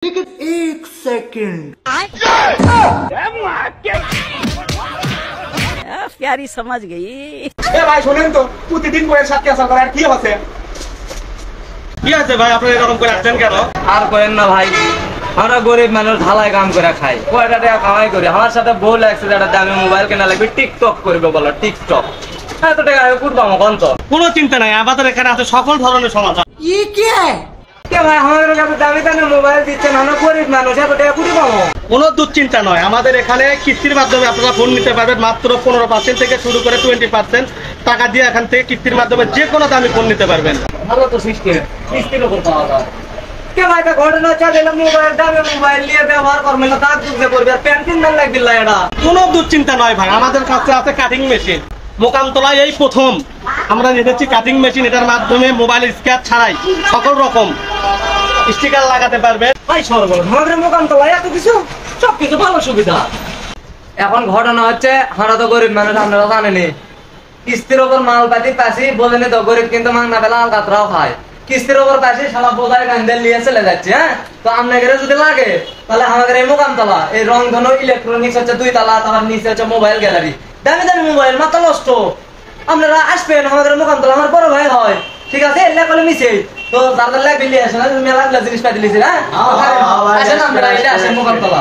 लेकिन एक सेकंड प्यारी समझ गई। এ ভাই শুনেন তো প্রতিদিন করে সাত কেসা করে আর কি হচ্ছে কি আছে ভাই আপনি এরকম করে আসছেন কেন? আর করেন না ভাই, আমরা গরিব মানুষ ঢালাই কাম করে খাই, কয়টা টাকা কামাই করি। আমার সাথে বউ লাগছে যে একটা দামি মোবাইল কেনা লাগবে, টিকটক করবে বলো টিকটক। এত টাকা আমি করবো আমার কন্ত? কোনো চিন্তা নাই, আমাদের এখানে আছে সকল ধরনের সমাধান। ये क्या है? কে ভাই আমাদের কাছে দামি দামি মোবাইল দিচ্ছেন, আমরা গরিব মানুষ, এত টাকা কুড়ি পাবো? কোনো দুশ্চিন্তা নয়, আমাদের এখানে কিস্তির মাধ্যমে আপনারা ফোন নিতে পারবেন মাত্র 15% থেকে শুরু করে 20% টাকা দিয়ে এখান থেকে কিস্তির মাধ্যমে যে কোনো দামি ফোন নিতে পারবেন। ভালো তো সিস্টেম, কিস্তির উপর পাওয়া যায়। কে ভাই তা ঘটনা চালিয়ে মোবাইল দামি মোবাইল নিয়ে ব্যবহার করবেন না, তার যুগে করবে আর পেন্টিং দান লাগবে এটা। কোনো দুশ্চিন্তা নয় ভাই, আমাদের কাছে আছে কাটিং মেশিন। মোকামতলায় এই প্রথম আমরা নিয়েছি কাটিং মেশিন, এটার মাধ্যমে মোবাইল স্ক্র্যাচ ছাড়াই সকল রকম স্টিকার লাগাতে পারবেন। ভাই সর্বনাশ, আমাদের মোকাম তো এত কিছু সবকিছু ভালো সুবিধা। এখন ঘটনা হচ্ছে আমরা তো গরিব মানুষ, আপনারা জানেনি, কিস্তির ওপর মাল পাতি পাশি বোঝেনি তো, গরিব কিন্তু মাংনা বেলা আলকাতরাও খায়। কিস্তির ওপর পাশি সারা বোঝায় কান্দে নিয়ে চলে যাচ্ছে। হ্যাঁ, তো আপনাদের যদি লাগে তাহলে আমাদের এই মোকামতলা এই রংধনু ইলেকট্রনিক্স হচ্ছে 2 তলা, তারপর নিচে হচ্ছে মোবাইল গ্যালারি, দামি দামি মোবাইল মাথা নষ্ট। আপনারা আসবেন আমাদের মোকামতলা, আমার বড় ভাই হয়, ঠিক আছে? এলে কলে মিশে তো যাদের লাগবে নিয়ে আসেন, মেলা জিনিস পাতি লিছি। হ্যাঁ আসেন, আমরা এটা আসেন মোকামতলা।